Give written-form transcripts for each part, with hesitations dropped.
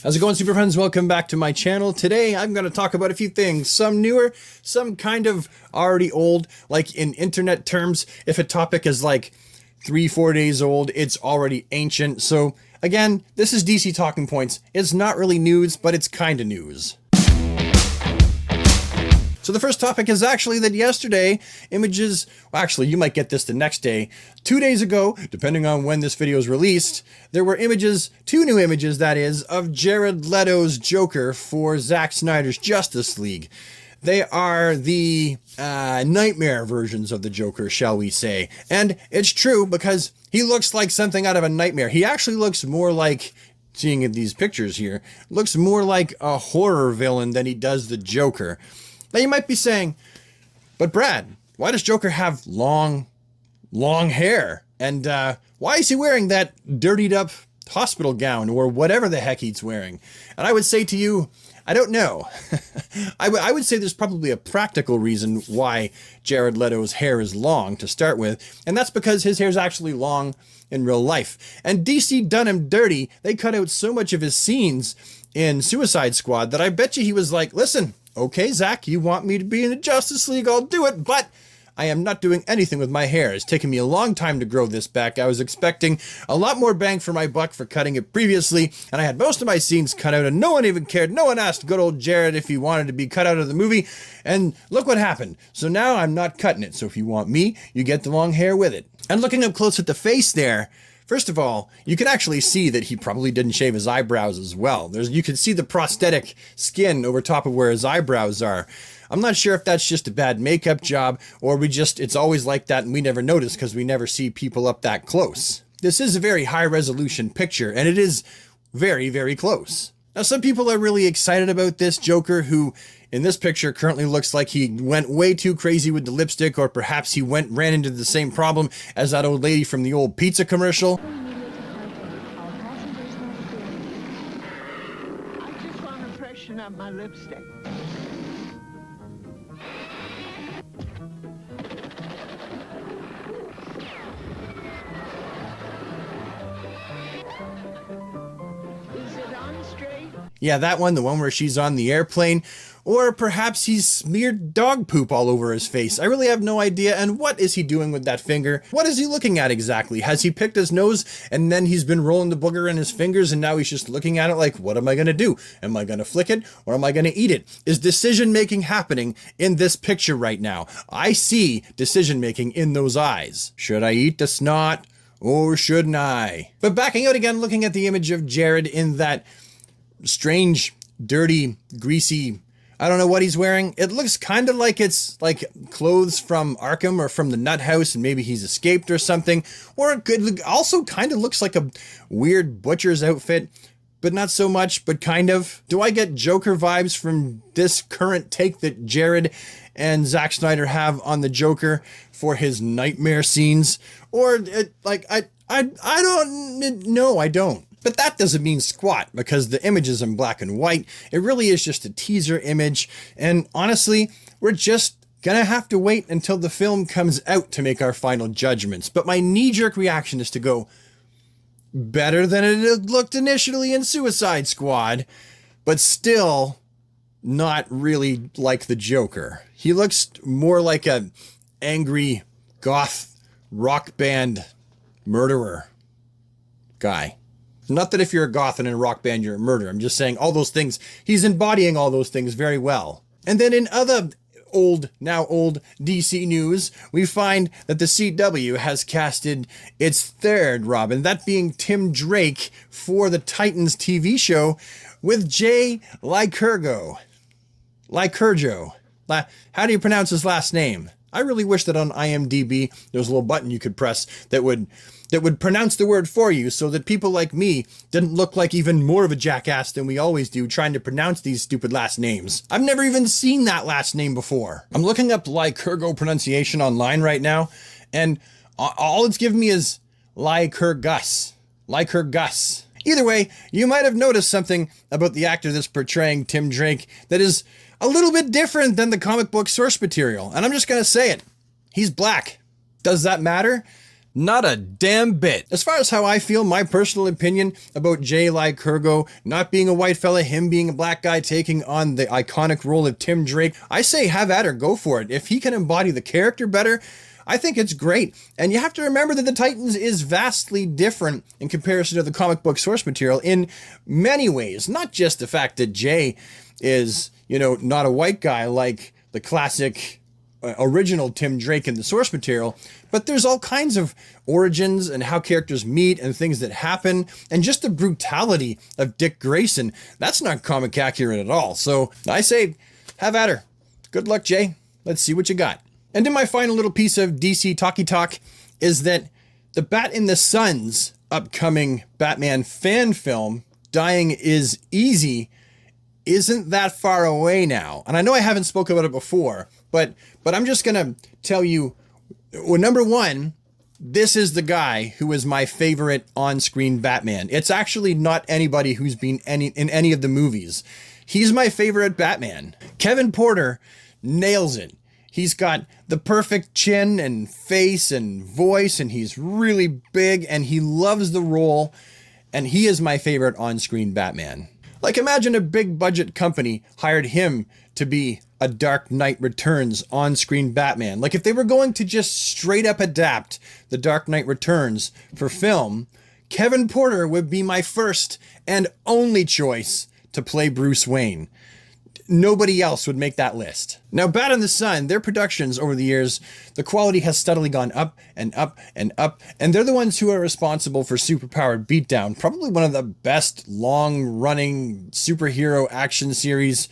How's it going, super friends? Welcome back to my channel. Today I'm going to talk about a few things, some newer, some kind of already old. Like in internet terms, if a topic is like 3-4 days old, it's already ancient. So again, this is DC Talking Points. It's not really news, but it's kind of news. So the first topic is actually that yesterday, images, well, actually you might get this the next day, 2 days ago, depending on when this video is released, there were images, 2 new images that is, of Jared Leto's Joker for Zack Snyder's Justice League. They are the nightmare versions of the Joker, shall we say. And it's true because he looks like something out of a nightmare. He actually looks more like, seeing in these pictures here, looks more like a horror villain than he does the Joker. Now you might be saying, but Brad, why does Joker have long hair? And why is he wearing that dirtied up hospital gown or whatever the heck he's wearing? And I would say to you, I don't know. I would say there's probably a practical reason why Jared Leto's hair is long to start with. And that's because his hair is actually long in real life. And DC done him dirty. They cut out so much of his scenes in Suicide Squad that I bet you he was like, listen, okay, Zach, you want me to be in the Justice League, I'll do it, but I am not doing anything with my hair. It's taken me a long time to grow this back. I was expecting a lot more bang for my buck for cutting it previously, and I had most of my scenes cut out, and no one even cared. No one asked good old Jared if he wanted to be cut out of the movie, and look what happened. So now I'm not cutting it, so if you want me, you get the long hair with it. And looking up close at the face there, first of all, you can actually see that he probably didn't shave his eyebrows as well. You can see the prosthetic skin over top of where his eyebrows are. I'm not sure if that's just a bad makeup job or it's always like that and we never notice because we never see people up that close. This is a very high resolution picture and it is very, very close. Now, some people are really excited about this Joker who, in this picture, currently looks like he went way too crazy with the lipstick, or perhaps he ran into the same problem as that old lady from the old pizza commercial. I just want to freshen up my lipstick. Yeah, that one, the one where she's on the airplane. Or perhaps he's smeared dog poop all over his face. I really have no idea. And what is he doing with that finger? What is he looking at exactly? Has he picked his nose and then he's been rolling the booger in his fingers and now he's just looking at it like, what am I going to do? Am I going to flick it or am I going to eat it? Is decision making happening in this picture right now? I see decision making in those eyes. Should I eat the snot or shouldn't I? But backing out again, looking at the image of Jared in that strange, dirty, greasy, I don't know what he's wearing. It looks kind of like it's like clothes from Arkham or from the Nut House and maybe he's escaped or something. Or it could also kind of looks like a weird butcher's outfit, but not so much, but kind of. Do I get Joker vibes from this current take that Jared and Zack Snyder have on the Joker for his nightmare scenes? Or I don't know, I don't. But that doesn't mean squat because the image is in black and white. It really is just a teaser image. And honestly, we're just gonna have to wait until the film comes out to make our final judgments. But my knee-jerk reaction is to go better than it looked initially in Suicide Squad, but still not really like the Joker. He looks more like an angry goth rock band murderer guy. Not that if you're a goth and in a rock band, you're a murderer. I'm just saying all those things. He's embodying all those things very well. And then in other now old DC news, we find that the CW has casted its third Robin, that being Tim Drake for the Titans TV show with Jay Lycurgo. How do you pronounce his last name? I really wish that on IMDb, there was a little button you could press that would pronounce the word for you so that people like me didn't look like even more of a jackass than we always do trying to pronounce these stupid last names. I've never even seen that last name before. I'm looking up Lycurgo pronunciation online right now, and all it's giving me is Lycurgus. Either way, you might have noticed something about the actor that's portraying Tim Drake that is a little bit different than the comic book source material, and I'm just gonna say it. He's black. Does that matter? Not a damn bit. As far as how I feel, my personal opinion about Jay Lycurgo not being a white fella, him being a black guy taking on the iconic role of Tim Drake, I say have at her, go for it. If he can embody the character better, I think it's great. And you have to remember that the Titans is vastly different in comparison to the comic book source material in many ways. Not just the fact that Jay is, you know, not a white guy like the classic original Tim Drake in the source material, but there's all kinds of origins and how characters meet and things that happen, and just the brutality of Dick Grayson. That's not comic accurate at all. So I say, have at her. Good luck, Jay. Let's see what you got. And in my final little piece of DC talky talk is that the Bat in the Sun's upcoming Batman fan film, Dying is Easy, isn't that far away now. And I know I haven't spoken about it before, but I'm just going to tell you, well, number one, this is the guy who is my favorite on-screen Batman. It's actually not anybody who's been in any of the movies. He's my favorite Batman. Kevin Porter nails it. He's got the perfect chin and face and voice, and he's really big, and he loves the role, and he is my favorite on-screen Batman. Like, imagine a big budget company hired him to be a Dark Knight Returns on-screen Batman. Like, if they were going to just straight up adapt the Dark Knight Returns for film, Kevin Porter would be my first and only choice to play Bruce Wayne. Nobody else would make that list. Now, Bat in the Sun, their productions over the years, the quality has steadily gone up and up and up, and they're the ones who are responsible for Superpowered Beatdown, probably one of the best long-running superhero action series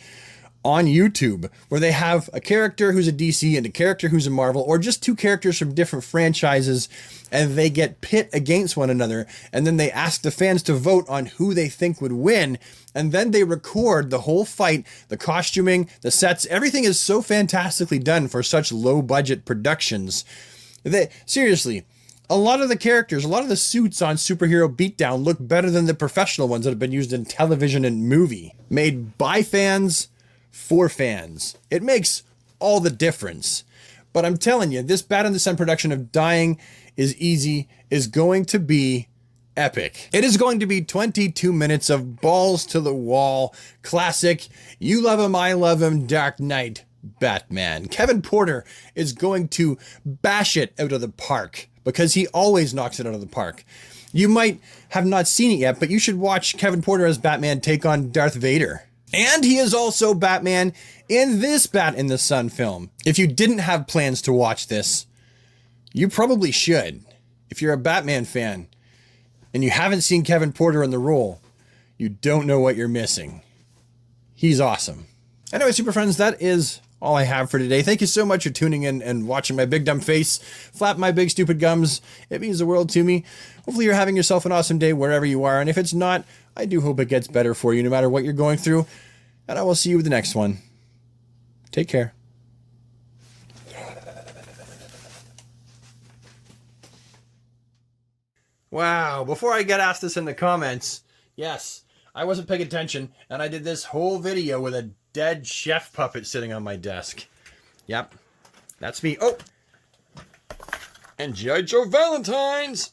on YouTube, where they have a character who's a DC and a character who's a Marvel, or just two characters from different franchises, and they get pit against one another, and then they ask the fans to vote on who they think would win, and then they record the whole fight, the costuming, the sets. Everything is so fantastically done for such low-budget productions. Seriously, a lot of the characters, a lot of the suits on Superhero Beatdown look better than the professional ones that have been used in television and movie. Made by fans, for fans. It makes all the difference. But I'm telling you, this Bat in the Sun production of Dying is Easy is going to be epic. It is going to be 22 minutes of balls to the wall, classic, you love him, I love him, Dark Knight Batman. Kevin Porter is going to bash it out of the park, because he always knocks it out of the park. You might have not seen it yet, but you should watch Kevin Porter as Batman take on Darth Vader. And he is also Batman in this Bat in the Sun film. If you didn't have plans to watch this, you probably should. If you're a Batman fan and you haven't seen Kevin Porter in the role, you don't know what you're missing. He's awesome. Anyway, super friends, that is all I have for today. Thank you so much for tuning in and watching my big dumb face flap my big stupid gums. It means the world to me. Hopefully you're having yourself an awesome day wherever you are. And if it's not, I do hope it gets better for you no matter what you're going through. And I will see you with the next one. Take care. Wow, before I get asked this in the comments, yes, I wasn't paying attention, and I did this whole video with a dead chef puppet sitting on my desk. Yep, that's me. Oh, and G.I. Joe Valentine's!